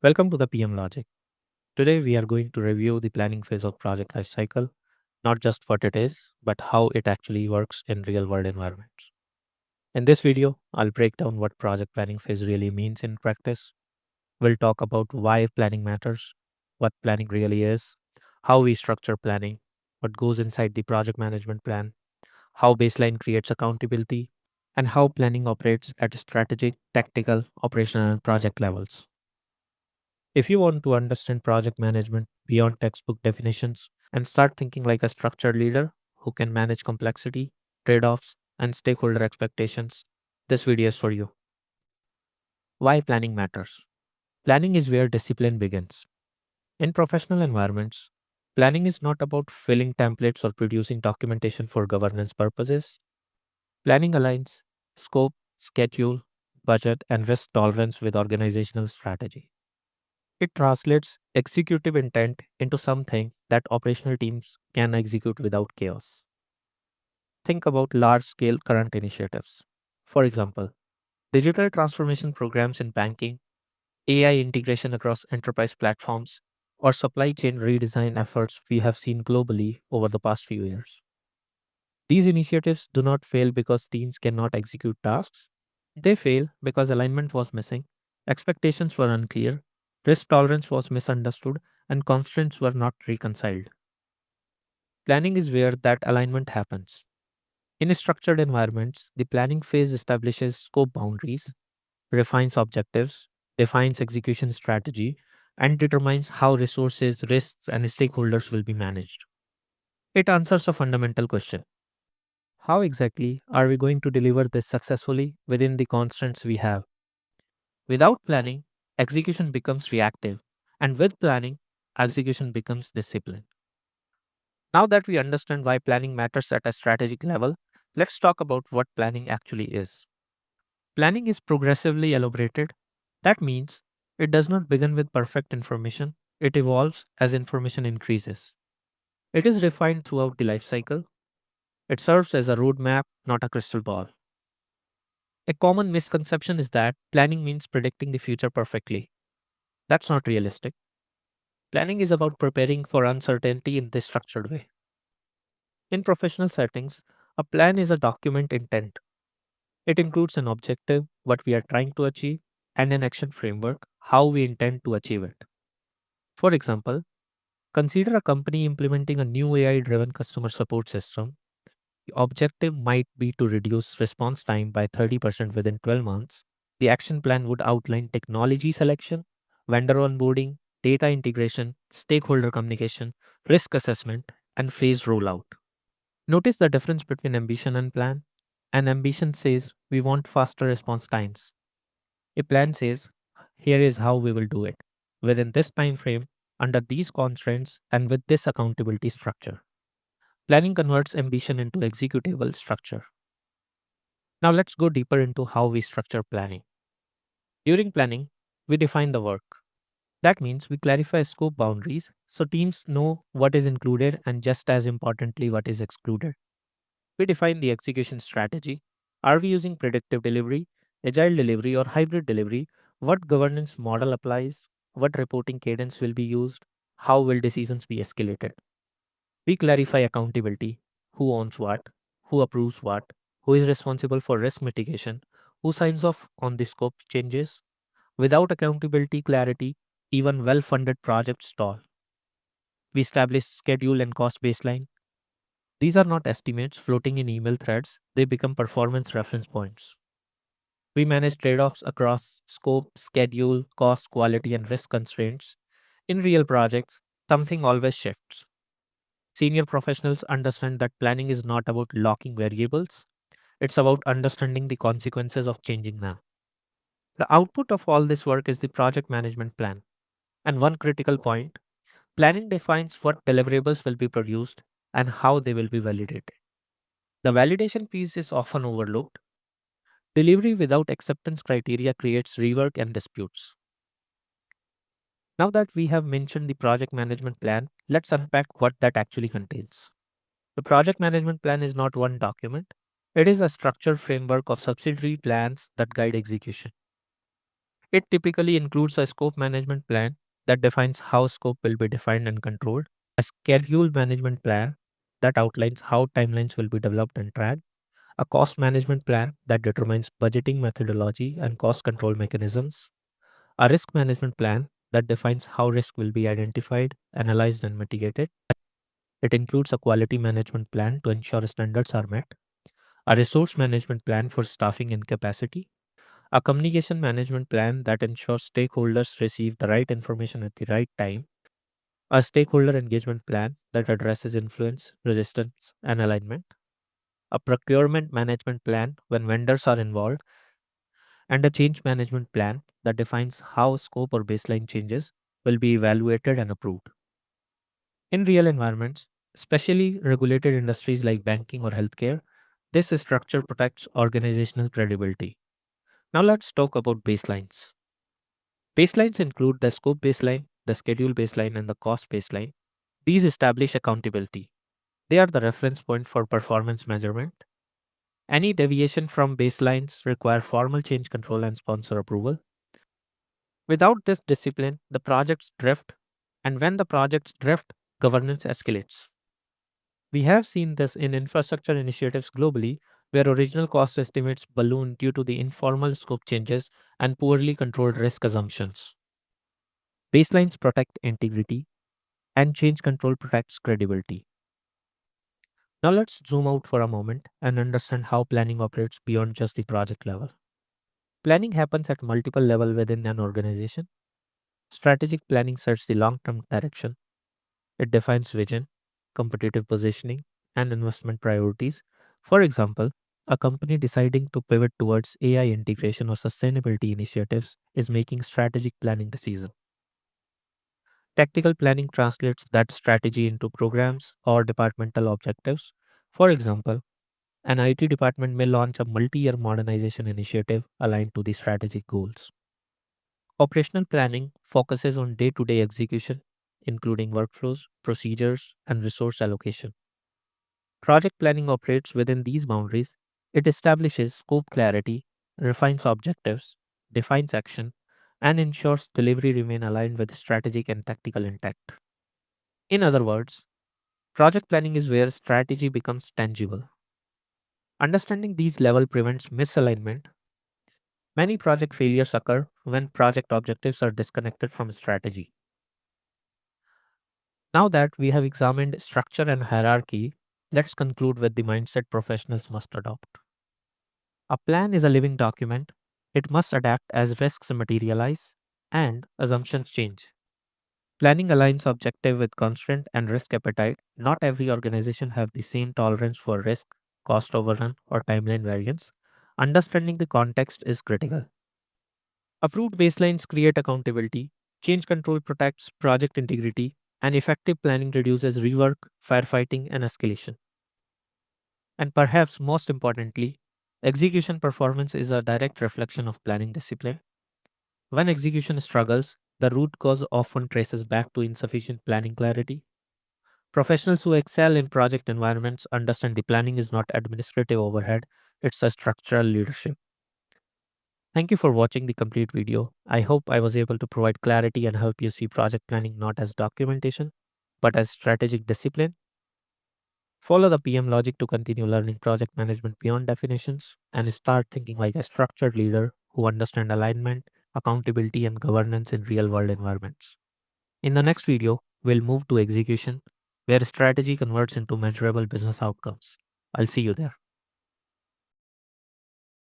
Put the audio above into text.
Welcome to the PM Logic. Today we are going to review the planning phase of project lifecycle, not just what it is, but how it actually works in real world environments. In this video, I'll break down what project planning phase really means in practice. We'll talk about why planning matters, what planning really is, how we structure planning, what goes inside the project management plan, how baseline creates accountability, and how planning operates at strategic, tactical, operational, and project levels. If you want to understand project management beyond textbook definitions and start thinking like a structured leader who can manage complexity, trade offs, and stakeholder expectations, this video is for you. Why planning matters? Planning is where discipline begins. In professional environments, planning is not about filling templates or producing documentation for governance purposes. Planning aligns scope, schedule, budget, and risk tolerance with organizational strategy. It translates executive intent into something that operational teams can execute without chaos. Think about large scale current initiatives. For example, digital transformation programs in banking, AI integration across enterprise platforms, or supply chain redesign efforts we have seen globally over the past few years. These initiatives do not fail because teams cannot execute tasks. They fail because alignment was missing, expectations were unclear, risk tolerance was misunderstood, and constraints were not reconciled. Planning is where that alignment happens. In structured environments, the planning phase establishes scope boundaries, refines objectives, defines execution strategy, and determines how resources, risks, and stakeholders will be managed. It answers a fundamental question: how exactly are we going to deliver this successfully within the constraints we have? Without planning, execution becomes reactive, and with planning, execution becomes discipline. Now that we understand why planning matters at a strategic level, let's talk about what planning actually is. Planning is progressively elaborated. That means it does not begin with perfect information, it evolves as information increases. It is refined throughout the life cycle. It serves as a roadmap, not a crystal ball. A common misconception is that planning means predicting the future perfectly. That's not realistic. Planning is about preparing for uncertainty in this structured way. In professional settings, a plan is a document intent. It includes an objective, what we are trying to achieve, and an action framework, how we intend to achieve it. For example, consider a company implementing a new AI driven customer support system. The objective might be to reduce response time by 30% within 12 months. The action plan would outline technology selection, vendor onboarding, data integration, stakeholder communication, risk assessment, and phased rollout. Notice the difference between ambition and plan. An ambition says we want faster response times. A plan says here is how we will do it within this time frame, under these constraints, and with this accountability structure. Planning converts ambition into executable structure. Now let's go deeper into how we structure planning. During planning, we define the work. That means we clarify scope boundaries so teams know what is included and just as importantly what is excluded. We define the execution strategy. Are we using predictive delivery, agile delivery, or hybrid delivery? What governance model applies? What reporting cadence will be used? How will decisions be escalated? We clarify accountability: who owns what, who approves what, who is responsible for risk mitigation, who signs off on the scope changes. Without accountability clarity, even well funded projects stall. We establish schedule and cost baseline. These are not estimates floating in email threads, they become performance reference points. We manage trade offs across scope, schedule, cost, quality, and risk constraints. In real projects, something always shifts. Senior professionals understand that planning is not about locking variables, it's about understanding the consequences of changing them. The output of all this work is the project management plan. And one critical point: planning defines what deliverables will be produced and how they will be validated. The validation piece is often overlooked. Delivery without acceptance criteria creates rework and disputes. Now that we have mentioned the project management plan, let's unpack what that actually contains. The project management plan is not one document, it is a structured framework of subsidiary plans that guide execution. It typically includes a scope management plan that defines how scope will be defined and controlled, a schedule management plan that outlines how timelines will be developed and tracked, a cost management plan that determines budgeting methodology and cost control mechanisms, a risk management plan that defines how risk will be identified, analyzed, and mitigated. It includes a quality management plan to ensure standards are met, a resource management plan for staffing and capacity, a communication management plan that ensures stakeholders receive the right information at the right time, a stakeholder engagement plan that addresses influence, resistance, and alignment, a procurement management plan when vendors are involved, and a change management plan that defines how scope or baseline changes will be evaluated and approved. In real environments, especially regulated industries like banking or healthcare, this structure protects organizational credibility. Now let's talk about baselines. Baselines include the scope baseline, the schedule baseline, and the cost baseline. These establish accountability. They are the reference point for performance measurement. Any deviation from baselines require formal change control and sponsor approval. Without this discipline, the projects drift, and when the projects drift, governance escalates. We have seen this in infrastructure initiatives globally, where original cost estimates balloon due to the informal scope changes and poorly controlled risk assumptions. Baselines protect integrity, and change control protects credibility. Now let's zoom out for a moment and understand how planning operates beyond just the project level. Planning happens at multiple levels within an organization. Strategic planning sets the long-term direction. It defines vision, competitive positioning, and investment priorities. For example, a company deciding to pivot towards AI integration or sustainability initiatives is making strategic planning decisions. Tactical planning translates that strategy into programs or departmental objectives. For example, an IT department may launch a multi-year modernization initiative aligned to the strategic goals. Operational planning focuses on day-to-day execution, including workflows, procedures, and resource allocation. Project planning operates within these boundaries. It establishes scope clarity, refines objectives, defines action, and ensures delivery remain aligned with strategic and tactical intent. In other words, project planning is where strategy becomes tangible. Understanding these levels prevents misalignment. Many project failures occur when project objectives are disconnected from strategy. Now that we have examined structure and hierarchy, let's conclude with the mindset professionals must adopt. A plan is a living document. It must adapt as risks materialize and assumptions change. Planning aligns objective with constraint and risk appetite. Not every organization have the same tolerance for risk, cost overrun, or timeline variance. Understanding the context is critical. Approved baselines create accountability, change control protects project integrity, and effective planning reduces rework, firefighting, and escalation. And perhaps most importantly, execution performance is a direct reflection of planning discipline. When execution struggles, the root cause often traces back to insufficient planning clarity. Professionals who excel in project environments understand the planning is not administrative overhead, it's a structural leadership. Thank you for watching the complete video. I hope I was able to provide clarity and help you see project planning not as documentation, but as strategic discipline. Follow the PM logic to continue learning project management beyond definitions and start thinking like a structured leader who understands alignment, accountability, and governance in real world environments. In the next video, we'll move to execution, where strategy converts into measurable business outcomes. I'll see you there.